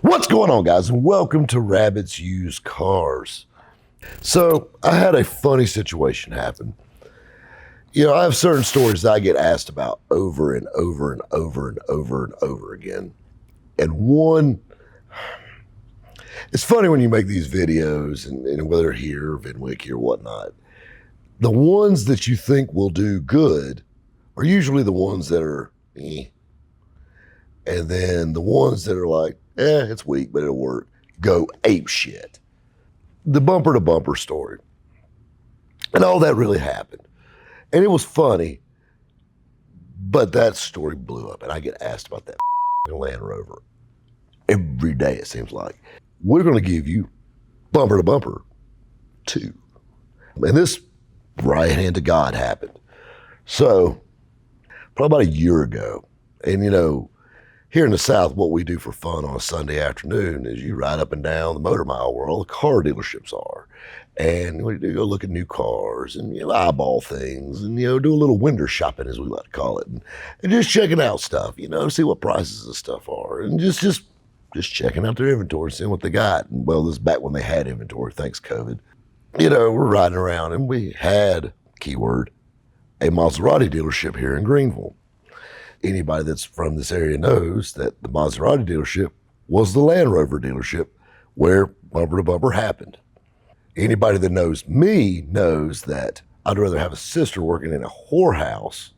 What's going on, guys, and welcome to Rabbit's Used Cars. So I had a funny situation happen. I have certain stories that I get asked about over and over and over and over and over again. And one, it's funny when you make these videos, and whether here, Vinwick or whatnot, the ones that you think will do good are usually the ones that are eh. And then the ones that are like, it's weak, but it'll work, go ape shit. The bumper to bumper story. And all that really happened. And it was funny, but that story blew up. And I get asked about that Land Rover every day, it seems like. We're going to give you bumper to bumper 2. And this right hand to God happened. So, probably about a year ago, and here in the South, what we do for fun on a Sunday afternoon is you ride up and down the motor mile where all the car dealerships are. And what you do, go look at new cars and eyeball things and do a little window shopping, as we like to call it, and just checking out stuff, see what prices of stuff are, and just checking out their inventory, seeing what they got. And well, this is back when they had inventory, thanks COVID. We're riding around and we had, keyword, a Maserati dealership here in Greenville. Anybody that's from this area knows that the Maserati dealership was the Land Rover dealership where bumper to bumper happened. Anybody that knows me knows that I'd rather have a sister working in a whorehouse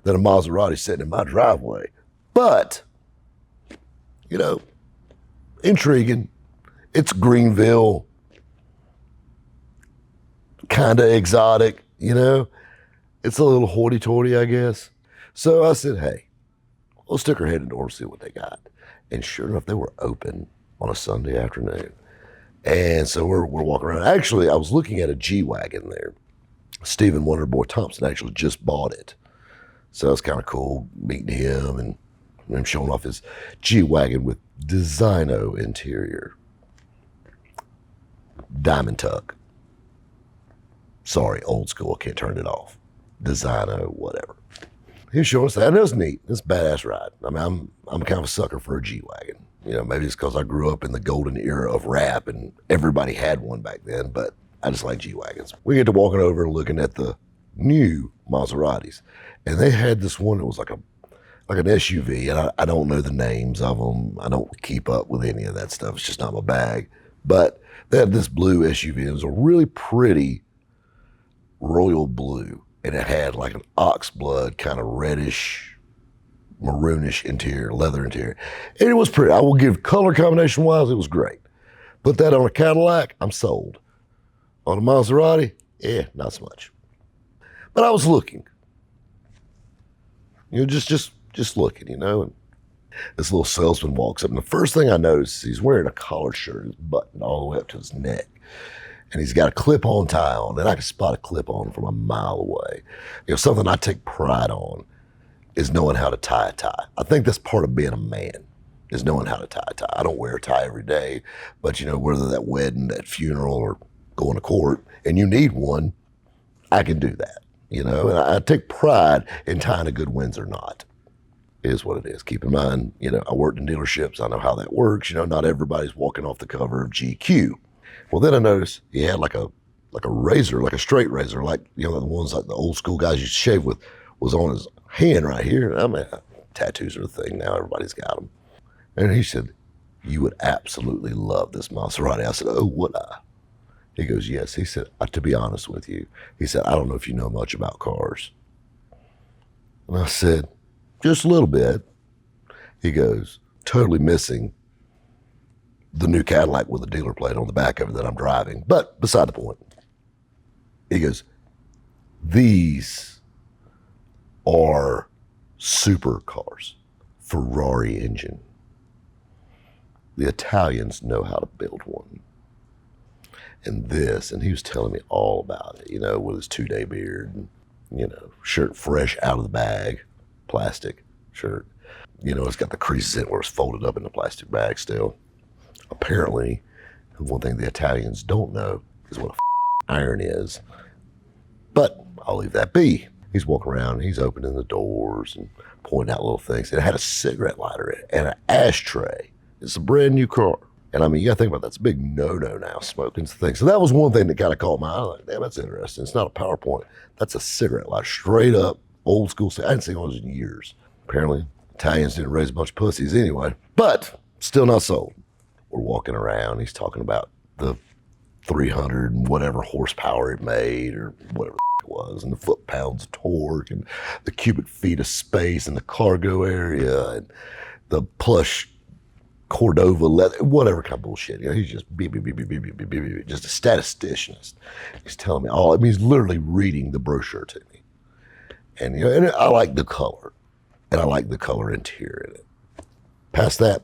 than a Maserati sitting in my driveway. But, intriguing. It's Greenville, kind of exotic, It's a little hoity-toity, I guess. So I said, hey, we'll stick our head in the door and see what they got. And sure enough, they were open on a Sunday afternoon. And so we're walking around. Actually, I was looking at a G-Wagon there. Stephen Wonderboy Thompson actually just bought it. So it's kind of cool meeting him and him showing off his G-Wagon with Designo interior. Diamond tuck. Sorry, old school, can't turn it off. Designo, whatever. He was showing us that, and it was neat. It's a badass ride. I mean, I'm kind of a sucker for a G-Wagon. Maybe it's because I grew up in the golden era of rap, and everybody had one back then, but I just like G-Wagons. We get to walking over and looking at the new Maseratis, and they had this one that was like an SUV, and I don't know the names of them. I don't keep up with any of that stuff. It's just not my bag. But they had this blue SUV. It was a really pretty royal blue. And it had like an ox blood, kind of reddish, maroonish interior, leather interior. And it was pretty. I will give color combination wise, it was great. Put that on a Cadillac, I'm sold. On a Maserati, not so much. But I was looking. Just looking, and this little salesman walks up, and the first thing I notice is he's wearing a collared shirt, his button all the way up to his neck. And he's got a clip-on tie on, and I can spot a clip-on from a mile away. Something I take pride on is knowing how to tie a tie. I think that's part of being a man, is knowing how to tie a tie. I don't wear a tie every day, but whether that wedding, that funeral, or going to court, and you need one, I can do that, and I take pride in tying a good Windsor knot. It is what it is. Keep in mind, I worked in dealerships. I know how that works. Not everybody's walking off the cover of GQ. Well, then I noticed he had like a razor, like a straight razor, like, the ones like the old school guys used to shave with, was on his hand right here. I mean, tattoos are a thing now. Everybody's got them. And he said, you would absolutely love this Maserati. I said, oh, would I? He goes, yes. He said, to be honest with you, he said, I don't know if you know much about cars. And I said, just a little bit. He goes, totally missing the new Cadillac with a dealer plate on the back of it that I'm driving. But beside the point, he goes, these are super cars, Ferrari engine. The Italians know how to build one. And he was telling me all about it, with his 2-day beard, and, shirt fresh out of the bag, plastic shirt. It's got the creases in it where it's folded up in the plastic bag still. Apparently, one thing the Italians don't know is what a iron is. But I'll leave that be. He's walking around, he's opening the doors and pointing out little things. It had a cigarette lighter in it and an ashtray It's a brand new car. And I mean, you gotta think about that. It's a big no-no now, smoking's the thing. So that was one thing that kind of caught my eye. Like, damn, that's interesting. It's not a PowerPoint. That's a cigarette, like straight up old school. I hadn't seen one of those in years. Apparently, Italians didn't raise a bunch of pussies anyway, but still not sold. We're walking around. He's talking about the 300 and whatever horsepower it made or whatever it was, and the foot-pounds of torque and the cubic feet of space and the cargo area and the plush Cordova leather, whatever kind of bullshit. You know, he's just beep, beep, beep, beep, beep, beep, beep, beep, beep, just a statistician. He's telling me all. I mean, he's literally reading the brochure to me. And you know, and I like the color, and I like the color interior in it. Past that,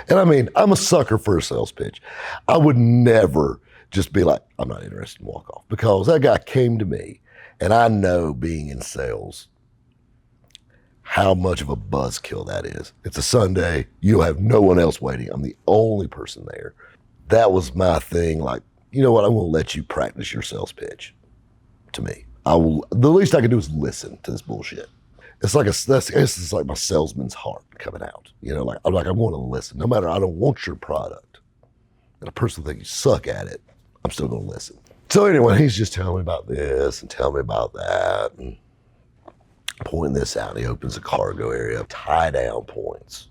and I mean, I'm a sucker for a sales pitch. I would never just be like, I'm not interested and walk off, because that guy came to me, and I know, being in sales, how much of a buzzkill that is. It's a Sunday, you have no one else waiting. I'm the only person there. That was my thing. Like, you know what? I'm gonna let you practice your sales pitch to me. The least I can do is listen to this bullshit. It's like my salesman's heart coming out. You know, I'm going to listen. No matter, I don't want your product. And a person thinks you suck at it, I'm still gonna listen. So anyway, he's just telling me about this and telling me about that. And pointing this out, he opens the cargo area, tie down points,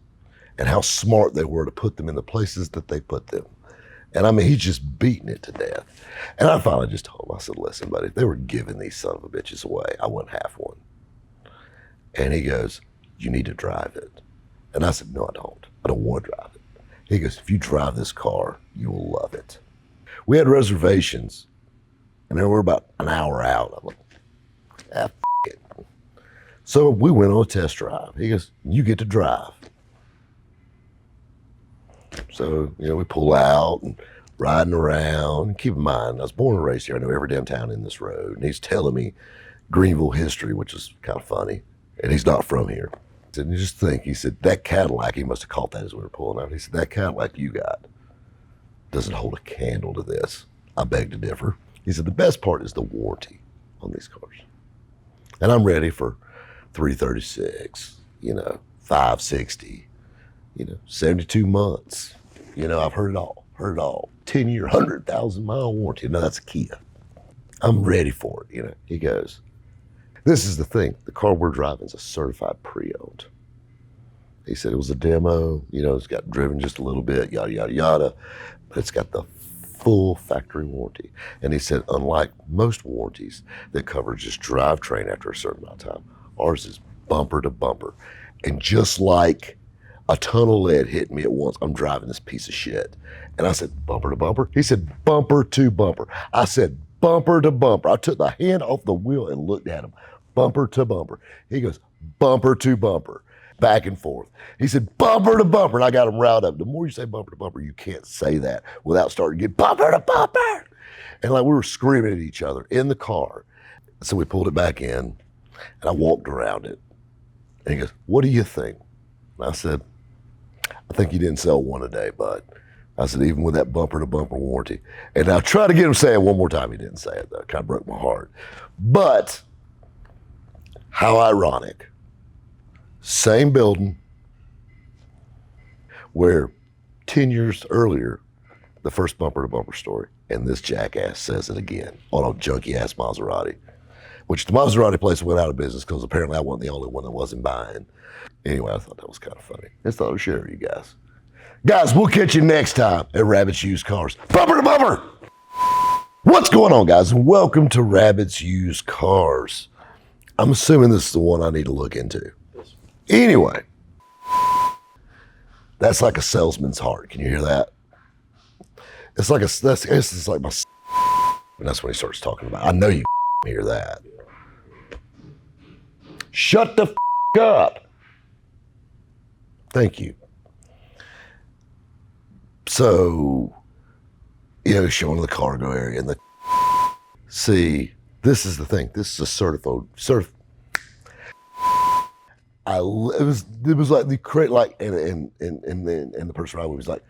and how smart they were to put them in the places that they put them. And I mean, he's just beating it to death. And I finally just told him, I said, listen, buddy, if they were giving these son of a bitches away, I wouldn't have one. And he goes, you need to drive it. And I said, no, I don't. I don't want to drive it. He goes, if you drive this car, you will love it. We had reservations, and then we're about an hour out. I'm like, it. So we went on a test drive. He goes, you get to drive. So, you know, we pull out and riding around. Keep in mind, I was born and raised here. I know every damn town in this road. And he's telling me Greenville history, which is kind of funny. And he's not from here. He said, just think, he said, that Cadillac, he must have caught that as we were pulling out. He said, that Cadillac you got doesn't hold a candle to this. I beg to differ. He said, the best part is the warranty on these cars. And I'm ready for 336, you know, 560, you know, 72 months. You know, I've heard it all. 10-year, 100,000-mile warranty. No, that's a Kia. I'm ready for it, you know. He goes, this is the thing. The car we're driving is a certified pre-owned. He said it was a demo, you know, it's got driven just a little bit, yada, yada, yada, but it's got the full factory warranty. And he said, unlike most warranties that cover just drivetrain after a certain amount of time, ours is bumper to bumper. And just like a ton of lead hit me at once, I'm driving this piece of shit. And I said, bumper to bumper? He said, bumper to bumper. I said, bumper to bumper. I took the hand off the wheel and looked at him. Bumper to bumper. He goes, bumper to bumper. Back and forth. He said, bumper to bumper. And I got him riled up. The more you say bumper to bumper, you can't say that without starting to get bumper to bumper. And like we were screaming at each other in the car. So we pulled it back in and I walked around it. And he goes, what do you think? And I said, I think you didn't sell one a day, bud. I said, even with that bumper to bumper warranty. And I tried to get him to say it one more time. He didn't say it though. It kind of broke my heart. But how ironic. Same building where 10 years earlier, the first bumper to bumper story, and this jackass says it again on a junky ass Maserati, which the Maserati place went out of business because apparently I wasn't the only one that wasn't buying. Anyway, I thought that was kind of funny. Just thought I'd share with you guys. Guys, we'll catch you next time at Rabbit's Used Cars. Bumper to bumper! What's going on, guys? Welcome to Rabbit's Used Cars. I'm assuming this is the one I need to look into. Anyway, that's like a salesman's heart. Can you hear that? It's like it's like my, and that's when he starts talking about. I know you hear that. Shut the up. Thank you. So, you know, showing the cargo area and see, this is the thing. This is a certified. It was like the crate, like, and the person around me was like,